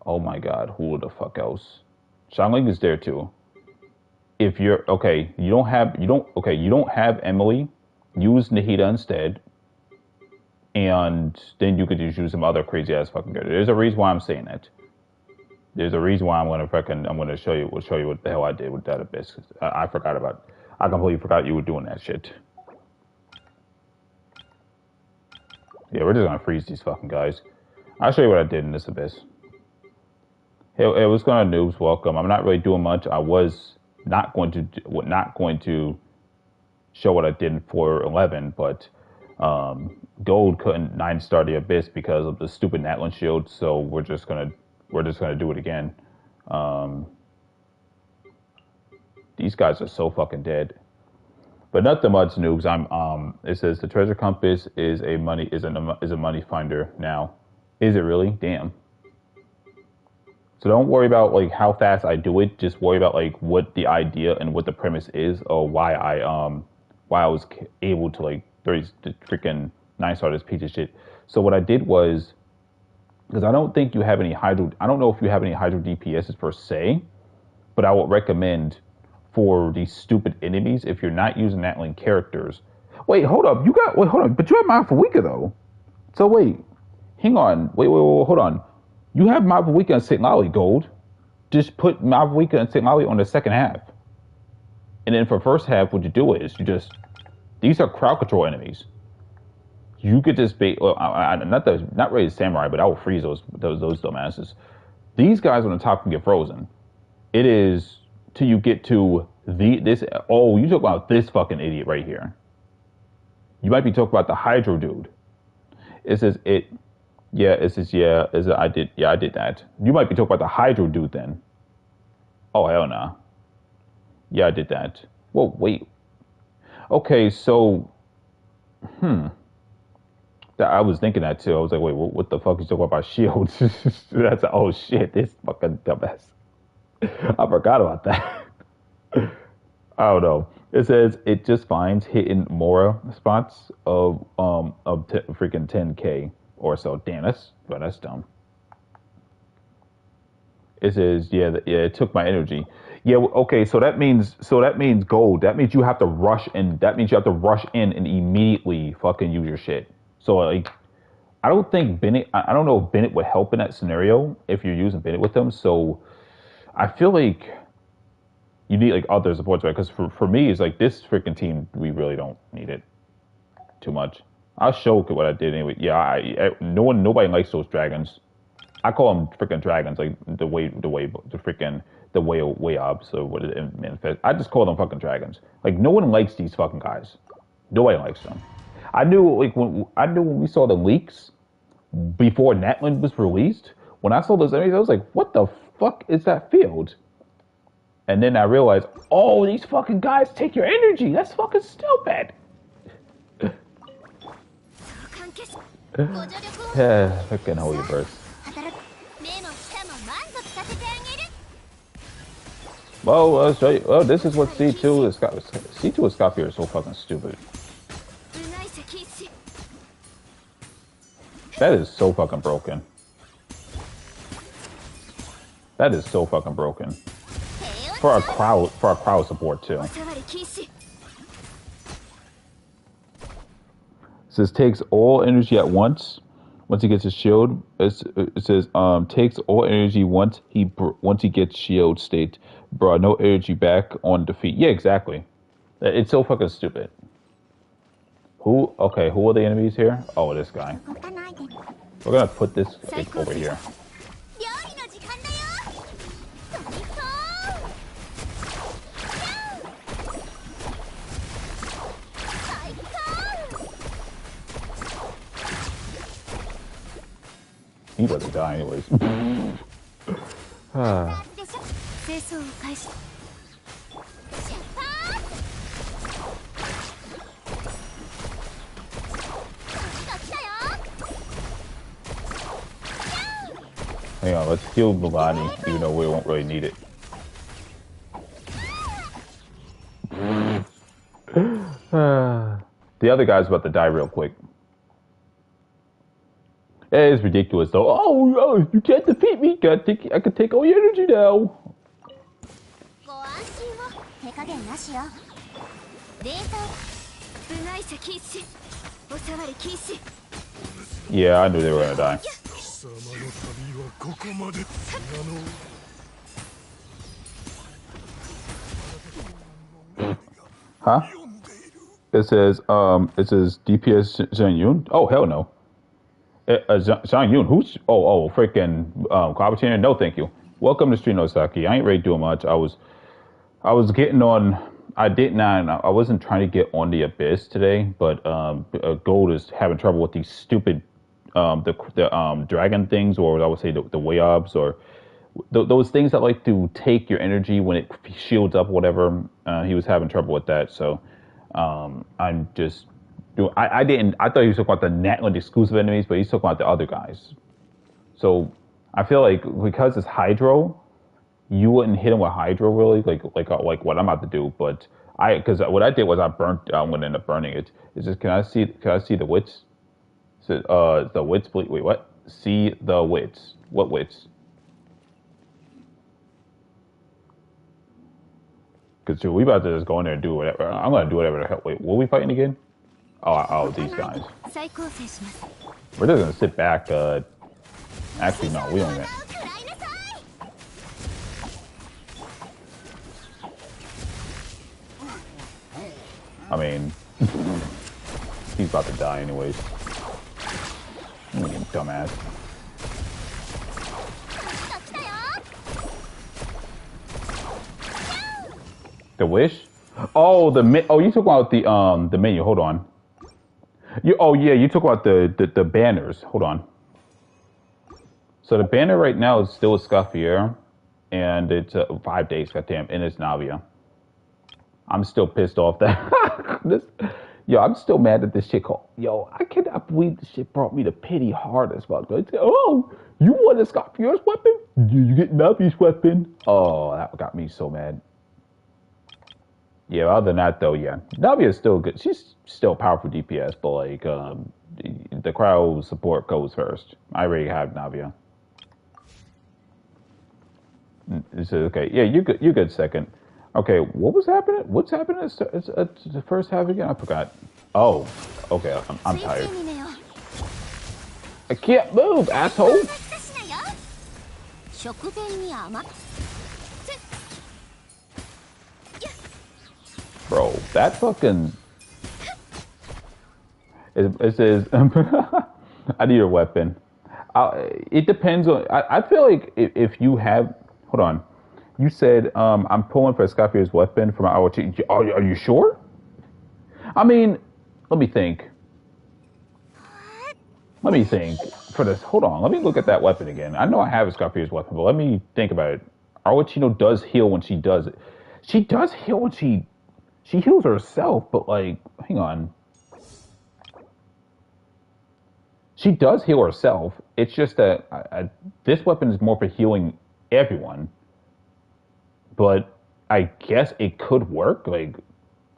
Oh my god, who the fuck else? Xiangling is there too. If you're okay, you don't have Emily. Use Nahida instead, and then you could just use some other crazy ass fucking character. There's a reason why I'm saying that. There's a reason why I'm gonna show you what the hell I did with that abyss. I forgot about. I completely forgot you were doing that shit. Yeah, we're just gonna freeze these fucking guys. I'll show you what I did in this abyss. Hey, what's going on, noobs? Welcome. I'm not really doing much. I was not going to show what I did for 11, but Gold couldn't 9-star the abyss because of the stupid Natlan shield. So we're just gonna do it again. These guys are so fucking dead. But nothing much, noobs. It says the treasure compass is a money finder now. Is it really? Damn. So don't worry about like how fast I do it. Just worry about like what the idea and what the premise is, or why I was able to like freaking 9-star this piece of shit. So what I did was, because I don't think you have any hydro. I don't know if you have any hydro DPSs per se, but I would recommend for these stupid enemies if you're not using Natlan characters. Wait, hold up. Hold on. But you have Malfawika though. So wait, hang on. Wait, hold on. You have Malfawika and St. Lolly, Gold. Just put Malfawika and St. Lolly on the second half. And then for first half, what you do is these are crowd control enemies. You could just be, not really samurai, but I will freeze those dumbasses. These guys on the top can get frozen. It is till you get to you talk about this fucking idiot right here. You might be talking about the Hydro dude. It says it. Yeah, I did that. You might be talking about the Hydro dude then. Oh, hell nah. Yeah, I did that. Whoa, wait. Okay, so, I was thinking that too. I was like, wait, what the fuck is talking about shields? That's, oh shit, this fucking dumbass. I forgot about that. I don't know. It says it just finds hidden Mora spots of freaking 10k. Or so. Damn, that's dumb. It says, it took my energy. Yeah, okay, so that means Gold. That means you have to rush in. That means you have to rush in and immediately fucking use your shit. So like, I don't think Bennett. I don't know if Bennett would help in that scenario if you're using Bennett with them. So I feel like you need like other supports, right? Because for me, it's like this freaking team, we really don't need it too much. I'll show what I did anyway. Yeah, nobody likes those dragons. I call them freaking dragons, like the way up. So what is it manifest? I just call them fucking dragons. Like no one likes these fucking guys. Nobody likes them. I knew when we saw the leaks before Natlan was released. When I saw those enemies, I was like, what the fuck is that field? And then I realized, oh, these fucking guys take your energy. That's fucking stupid. Yeah, fucking holy verse. Well, I'll show you. Well, this is what C2 is. C2 Escoffier is so fucking stupid. That is so fucking broken. That is so fucking broken. For a crowd support too. It says takes all energy at once. Once he gets his shield, it says takes all energy once he gets shield state. Bro, no energy back on defeat. Yeah, exactly. It's so fucking stupid. Who are the enemies here? Oh, this guy. We're gonna put this over here. He doesn't die anyways. Hang on, let's heal Milani, even though we won't really need it. The other guy's about to die real quick. It is ridiculous though. Oh, you can't defeat me. I can take all your energy now. Yeah, I knew they were gonna die. Huh? It says DPS Zhang Yun. Oh hell no. Zhang Yun, who's freaking Quabatina? No, thank you. Welcome to Street Nosaki. I ain't really doing much. I was getting on. I wasn't trying to get on the Abyss today, but Gold is having trouble with these stupid the dragon things, or I would say the Wayobs, or those things that like to take your energy when it shields up, whatever. He was having trouble with that, so I'm just. I thought he was talking about the Natland exclusive enemies, but he's talking about the other guys. So I feel like because it's Hydro, you wouldn't hit him with Hydro really, like what I'm about to do. But because what I did was I'm gonna end up burning it. It's just can I see the wits? So, the wits, please. Wait, what? See the wits. What wits? Because we about to just go in there and do whatever. I'm gonna do whatever the hell. Wait, what are we fighting again? Oh, these guys. We're just gonna sit back. Actually, no, we don't. I mean, he's about to die anyways. Dumbass. The wish? Oh, you talk about the menu. Hold on. You talk about the banners. Hold on. So the banner right now is still Escoffier, and it's 5 days. Goddamn, and it's Navia. I'm still pissed off that I'm still mad at this shit called. I cannot believe this shit brought me to pity hard as fuck. Oh, you want Escoffier's weapon? You get Navi's weapon. Oh, that got me so mad. Yeah, other than that though, yeah, Navia is still good. She's still powerful DPS, but like the crowd support goes first. I already have Navia. So, okay, yeah, you good second. Okay, what was happening? What's happening? It's the first half again. I forgot. Oh, okay, I'm tired. I can't move, asshole. Bro, that fucking. It says, I need a weapon. It depends on. I feel like if you have. Hold on. You said I'm pulling for Escoffier's weapon from our team. Are you sure? I mean, let me think. For this. Hold on. Let me look at that weapon again. I know I have Escoffier's weapon, but let me think about it. Arwachino does heal when she does it. She does heal when she heals herself, but like, hang on. She does heal herself. It's just that this weapon is more for healing everyone. But I guess it could work. Like,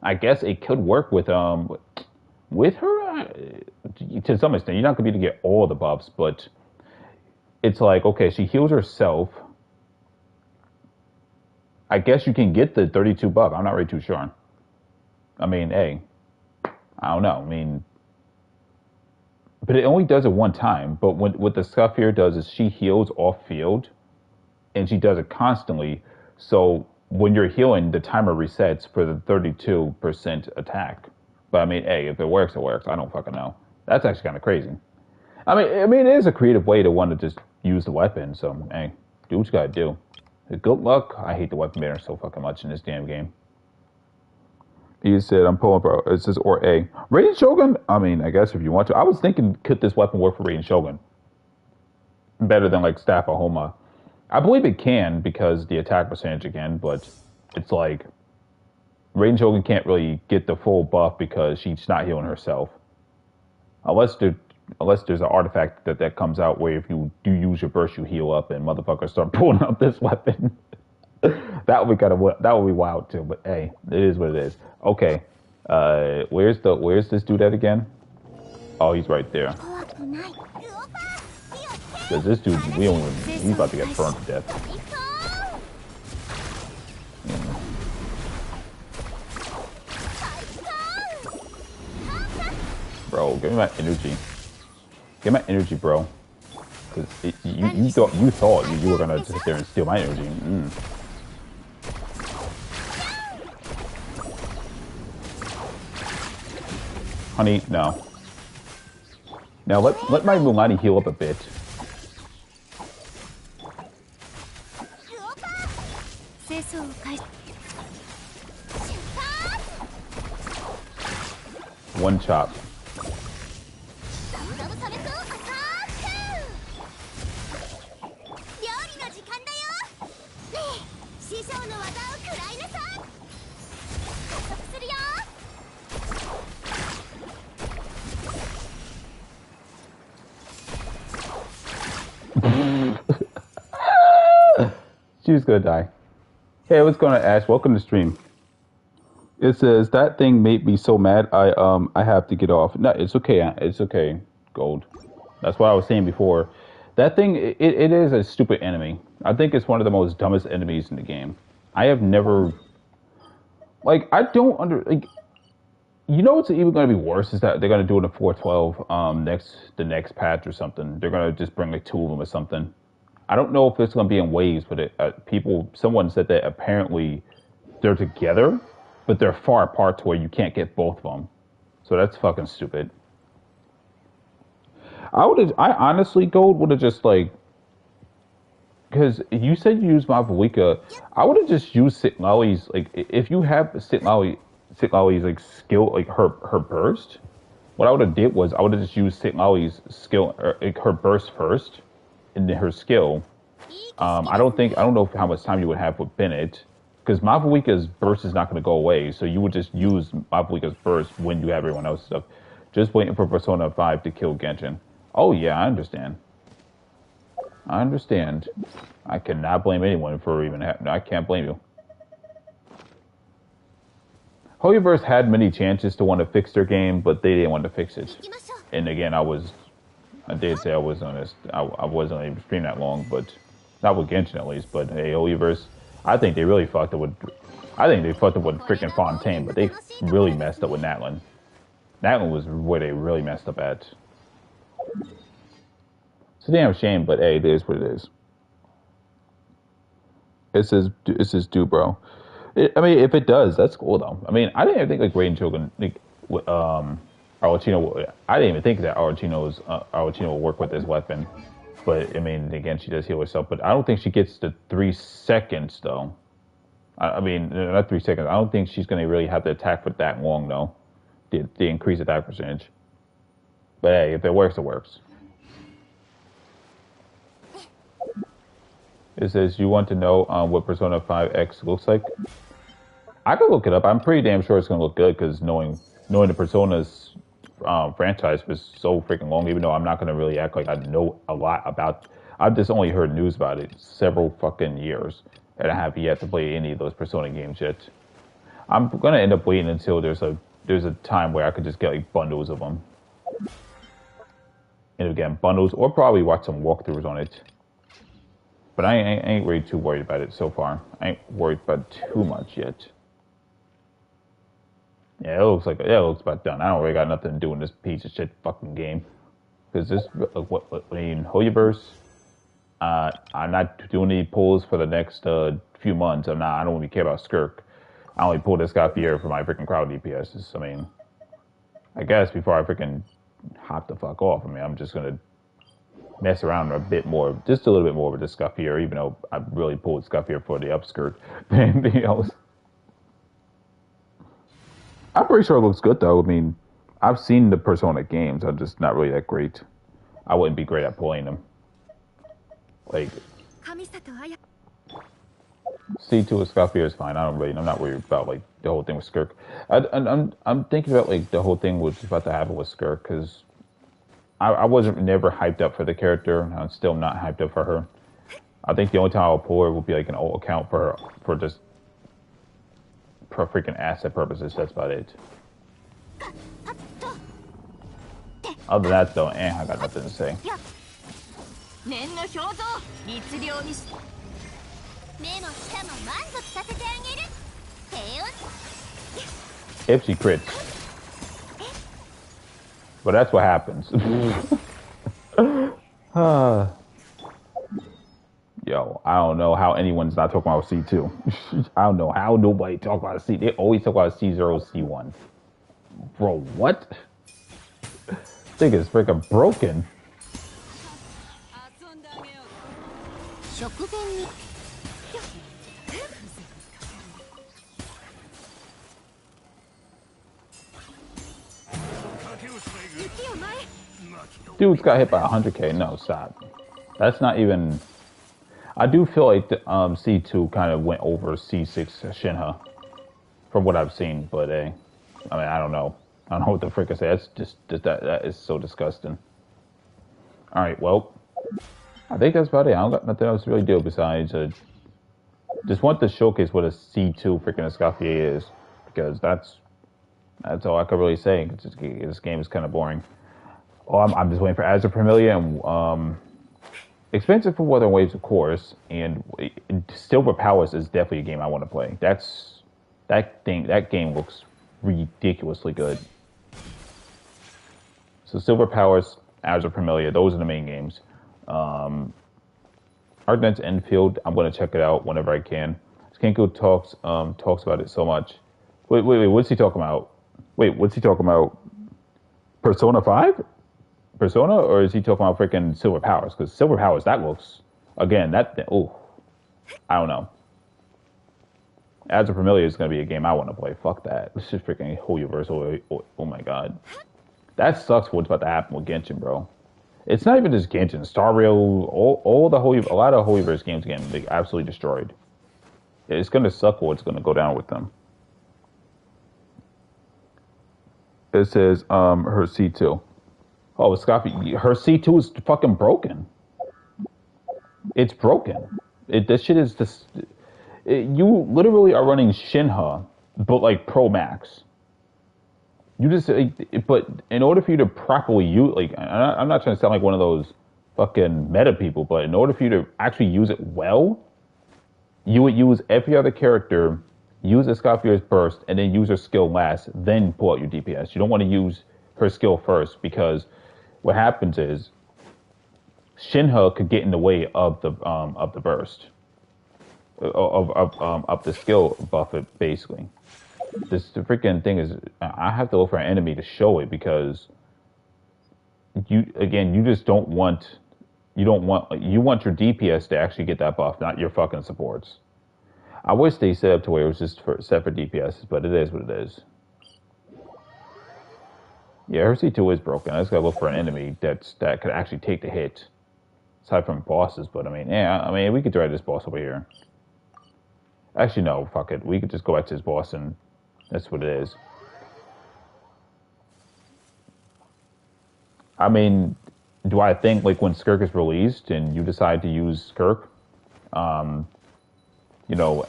I guess it could work with her to some extent. You're not gonna be able to get all the buffs, but it's like, okay, she heals herself. I guess you can get the 32 buff. I'm not really too sure. I mean, hey, I don't know. I mean, but it only does it one time. But what the Escoffier does is she heals off field, and she does it constantly. So when you're healing, the timer resets for the 32% attack. But I mean, hey, if it works, it works. I don't fucking know. That's actually kind of crazy. I mean, it is a creative way to want to just use the weapon. So hey, do what you gotta do. Good luck. I hate the weapon banner so fucking much in this damn game. He said, I'm pulling for, it says, or A. Radiant Shogun? I mean, I guess if you want to. I was thinking, could this weapon work for Radiant Shogun? Better than like Staff of Homa. I believe it can because the attack percentage again, but it's like Range Hogan can't really get the full buff because she's not healing herself. Unless there's an artifact that comes out where if you do use your burst, you heal up and motherfuckers start pulling out this weapon. That would be wild too. But hey, it is what it is. Okay, where's this dude at again? Oh, he's right there. Because this dude, he's about to get burned to death. Bro, give me my energy. Get my energy, bro. Because you thought you were gonna sit there and steal my energy. Honey, no. Now let my Mulan heal up a bit. One chop. She was gonna die. Hey, what's going on, Ash? Welcome to stream. It says that thing made me so mad. I have to get off. No, it's okay. It's okay. Gold. That's what I was saying before. That thing, it is a stupid enemy. I think it's one of the most dumbest enemies in the game. I have never, like, I don't like. You know what's even going to be worse is that they're going to do it in 4.12 the next patch or something. They're going to just bring like 2 of them or something. I don't know if it's going to be in waves, but someone said that apparently they're together, but they're far apart to where you can't get both of them. So that's fucking stupid. I honestly, Gold, would have just like, because you said you use Mavuika, I would have just used Sitlali's, like, if you have Sitlali's like skill, like her burst, what I would have did was I would have just used Sitlali's skill, like her burst first, and then her skill. I don't know how much time you would have with Bennett, because Mavuika's burst is not going to go away, so you would just use Mavuika's burst when you have everyone else's stuff. Just waiting for Persona 5 to kill Genshin. Oh yeah, I understand. I cannot blame anyone for even I can't blame you. Hoyoverse had many chances to want to fix their game, but they didn't want to fix it. And again, I did say I wasn't able to stream that long, but not with Genshin at least. But hey, Hoyoverse, I think they really fucked up with. I think they fucked up with freaking Fontaine, but they really messed up with Natlin. Natlin was where they really messed up at. It's a damn shame, but hey, it is what it is. It says do, bro. I mean, if it does, that's cool though. I mean, I didn't even think like Raiden Shogun, like, Arlecchino. I didn't even think that Arlecchino will work with this weapon. But I mean, again, she does heal herself. But I don't think she gets the 3 seconds though. I mean, not 3 seconds. I don't think she's gonna really have to attack for that long though. The increased attack percentage. But hey, if it works, it works. It says you want to know what Persona 5X looks like. I could look it up. I'm pretty damn sure it's gonna look good because knowing the Persona's franchise for so freaking long, even though I'm not gonna really act like I know a lot about. I've just only heard news about it several fucking years, and I have yet to play any of those Persona games yet. I'm gonna end up waiting until there's a time where I could just get like bundles of them, and again bundles, or probably watch some walkthroughs on it. But I ain't really too worried about it so far. I ain't worried about too much yet. Yeah, it looks about done. I don't really got nothing to do in this piece of shit fucking game. Because this, Hoyoverse, I'm not doing any pulls for the next few months. I don't really care about Skirk. I only pulled Escoffier for my freaking crowd DPSs. I mean, I guess before I freaking hop the fuck off, I mean, I'm just gonna mess around a bit more, just a little bit more with the Escoffier, even though I really pulled Escoffier for the upskirt than anything else. I'm pretty sure it looks good though. I mean, I've seen the Persona games. I'm just not really that great. I wouldn't be great at pulling them. Like, C2 Escoffier is fine. I'm not worried about like the whole thing with Skirk. I'm thinking about like the whole thing was about to happen with Skirk because I wasn't never hyped up for the character. I'm still not hyped up for her. I think the only time I'll pull her will be like an old account for her for just for freaking asset purposes. That's about it. Other than that though, I got nothing to say. If she crits. But that's what happens. Yo, I don't know how anyone's not talking about C2. I don't know how nobody talk about C. They always talk about C0, C1. Bro, what? Thing is freaking broken. Dude's got hit by 100k. No, stop. That's not even... I do feel like the, C2 kind of went over C6 Shinha from what I've seen, but I mean, I don't know. I don't know what the frick I say. That's just that is so disgusting. All right, well, I think that's about it. I don't got nothing else to really do besides just want to showcase what a C2 freaking Escoffier is, because that's all I could really say. This game is kind of boring. Oh, I'm just waiting for Azure Familiar and expensive for Weather Waves, of course, and Silver Powers is definitely a game I want to play. That game looks ridiculously good. So Silver Powers, Azure Familiar, those are the main games. Arknight's Enfield, I'm going to check it out whenever I can. Skenko talks about it so much. Wait, what's he talking about? Wait, what's he talking about? Persona 5? Persona, or is he talking about freaking Silver Powers? Because Silver Powers, that looks, again, I don't know. Azure Familiar is going to be a game I want to play. Fuck that. This is freaking whole universal. Oh my god. That sucks what's about to happen with Genshin, bro. It's not even just Genshin. Star Rail, all the a lot of Holyverse games getting like, absolutely destroyed. It's going to suck what's going to go down with them. It says her C2. Oh, Escoffier, her C2 is fucking broken. It's broken. This shit is just... you literally are running Shinha, but like Pro Max. You just... but in order for you to properly use... Like, I'm not trying to sound like one of those fucking meta people, but in order for you to actually use it well, you would use every other character, use Escoffier's burst, and then use her skill last, then pull out your DPS. You don't want to use her skill first, because what happens is Shinha could get in the way of the burst of the skill buff. It basically, the freaking thing is I have to look for an enemy to show it, because you just don't want you want your DPS to actually get that buff, not your fucking supports. I wish they set up to where it was just set for DPS, but it is what it is. Yeah, her C2 is broken. I just gotta look for an enemy that could actually take the hit. Aside from bosses, but I mean, we could try this boss over here. Actually, no, fuck it. We could just go back to this boss, and that's what it is. I mean, do I think, like, when Skirk is released and you decide to use Skirk, you know,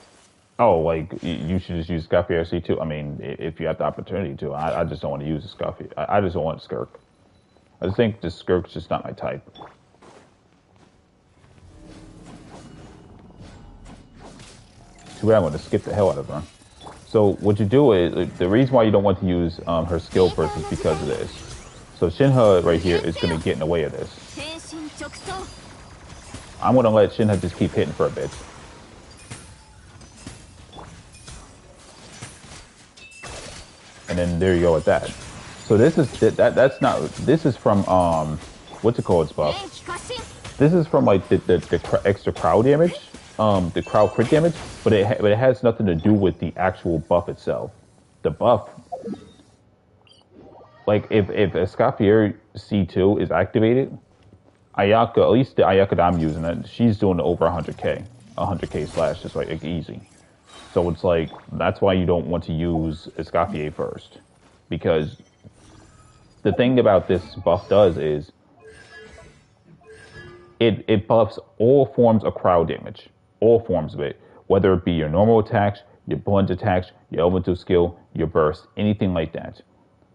oh, like, you should just use Escoffier C2. I mean, if you have the opportunity to. I just don't want to use Escoffier. I just don't want Skirk. I just think the Skirk's just not my type. Too bad I'm going to skip the hell out of her. So what you do is, the reason why you don't want to use her skill first is because of this. So Shinha right here is going to get in the way of this. I'm going to let Shinha just keep hitting for a bit. And then there you go with that. So this is that's not, this is from what's it called, buff. This is from like the extra crowd damage, the crowd crit damage, but it has nothing to do with the actual buff itself. The buff, like if Escoffier C2 is activated, Ayaka, at least the Ayaka that I'm using, she's doing over 100k slash, just like easy. So it's like, that's why you don't want to use Escoffier first. Because the thing about this buff does is, it buffs all forms of crowd damage. All forms of it. Whether it be your normal attacks, your plunge attacks, your elemental skill, your burst, anything like that.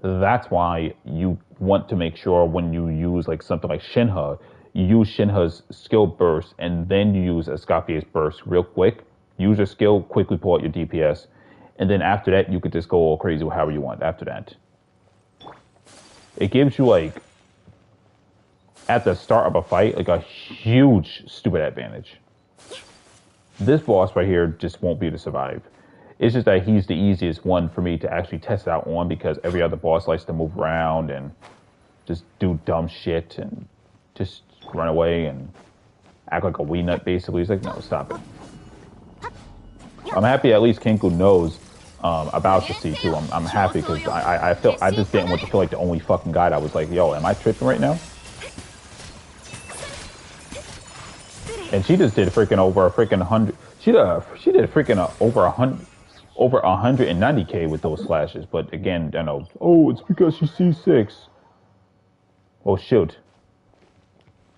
That's why you want to make sure when you use like something like Shinha, you use Shinha's skill burst and then you use Escoffier's burst real quick. Use your skill, quickly pull out your DPS, and then after that you could just go all crazy with however you want after that. It gives you like, at the start of a fight, like a huge stupid advantage. This boss right here just won't be able to survive. It's just that he's the easiest one for me to actually test out on because every other boss likes to move around and just do dumb shit and just run away and act like a wee nut basically. He's like, no, stop it. I'm happy at least Kenku knows about the C2. I'm happy because I just didn't want to feel like the only fucking guy that was like, yo, am I tripping right now? And she just did freaking over a freaking 100. She did freaking over 190k with those slashes. But again, I know. Oh, it's because she's C6. Oh shoot.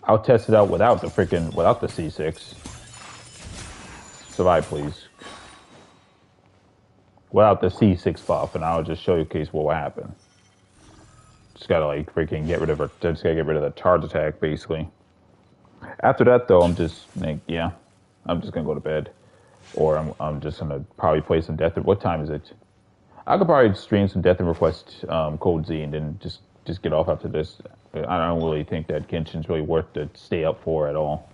I'll test it out without the C6. Survive, please. Without the C6 buff, and I'll just show you case what will happen. Just gotta like freaking get rid of her. Just gotta get rid of the charge attack, basically. After that, though, I'm just like, yeah, I'm just gonna go to bed, or I'm just gonna probably play some Death. What time is it? I could probably stream some Death and Request Code Z, and then just get off after this. I don't really think that Genshin's really worth to stay up for at all.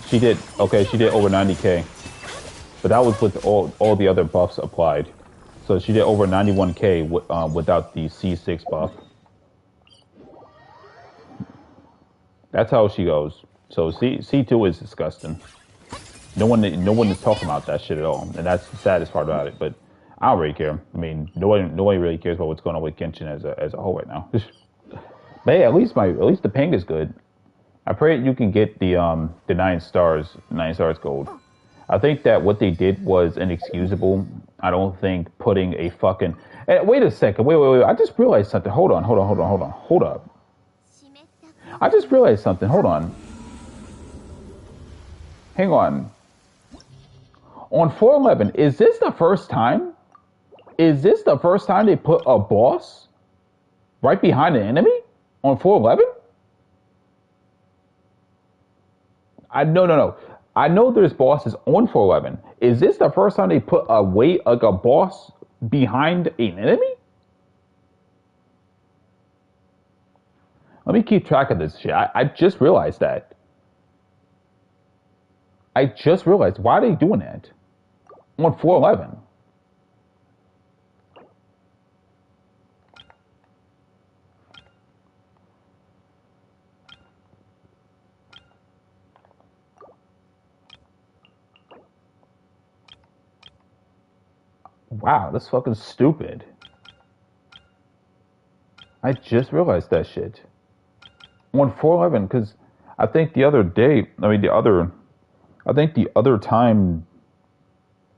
She did over 90k, but that was with all the other buffs applied. So she did over 91k without the C6 buff. That's how she goes. So C2 is disgusting. No one is talking about that shit at all, and that's the saddest part about it. But I don't really care. I mean, nobody really cares about what's going on with Genshin as a whole right now. But hey, at least the ping is good. I pray you can get the 9 stars gold. I think that what they did was inexcusable. I don't think putting a fucking... wait a second. Wait. I just realized something. Hold up. I just realized something. Hold on. Hang on. On 411, is this the first time? Is this the first time they put a boss right behind the enemy on 411? No. I know there's bosses on 411. Is this the first time they put a boss behind an enemy? Let me keep track of this shit. I just realized that. I just realized, why are they doing that on 411? Wow, that's fucking stupid. I just realized that shit. On 411, because I think the other time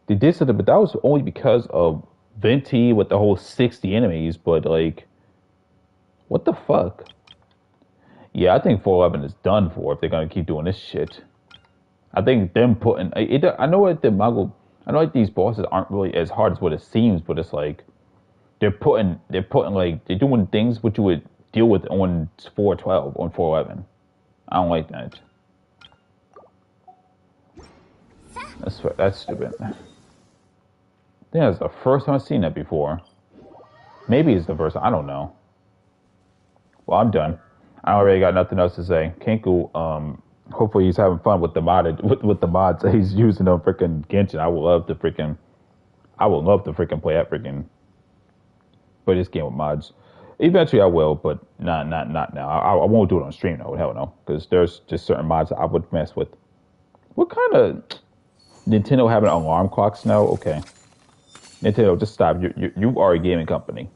they did something, but that was only because of Venti with the whole 60 enemies, but like, what the fuck? Yeah, I think 411 is done for if they're gonna keep doing this shit. I think them putting it, I know like these bosses aren't really as hard as what it seems, but it's like they're doing things which you would deal with on 412, on 411. I don't like that. That's stupid. I think that's the first time I've seen that before. Maybe it's the first time, I don't know. Well, I'm done. I already got nothing else to say. Kenku, hopefully he's having fun with the mods that he's using on freaking Genshin. I would love to freaking play this game with mods. Eventually I will, but not now. I won't do it on stream though. Hell no, because there's just certain mods I would mess with. What kind of Nintendo having alarm clocks now? Okay, Nintendo, just stop. You are a gaming company.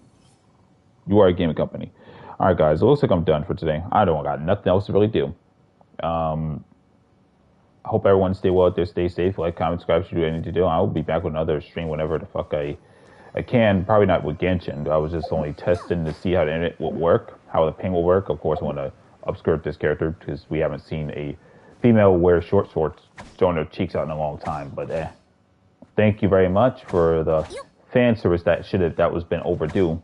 You are a gaming company. All right, guys. It looks like I'm done for today. I don't got nothing else to really do. I hope everyone stay well out there, stay safe, like, comment, subscribe, should do anything to do. I will be back with another stream whenever the fuck I can. Probably not with Genshin. I was just only testing to see how the internet will work, how the ping will work. Of course, I want to upskirt this character because we haven't seen a female wear short shorts showing her cheeks out in a long time. But thank you very much for the fan service that was been overdue.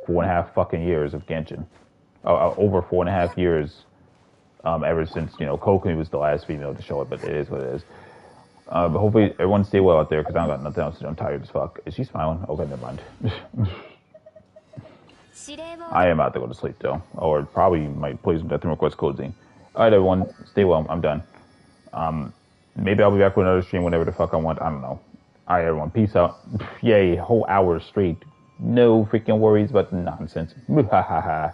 4.5 fucking years of Genshin. Over 4.5 years. Ever since, Kokumi was the last female to show it, but it is what it is. But hopefully everyone stay well out there, because I don't got nothing else to do. I'm tired as fuck. Is she smiling? Okay, never mind. I am about to go to sleep, though. Or probably might play some Death Room Request Coding. Alright, everyone. Stay well. I'm done. Maybe I'll be back with another stream whenever the fuck I want. I don't know. Alright, everyone. Peace out. Yay, whole hour straight. No freaking worries about the nonsense. Ha ha ha.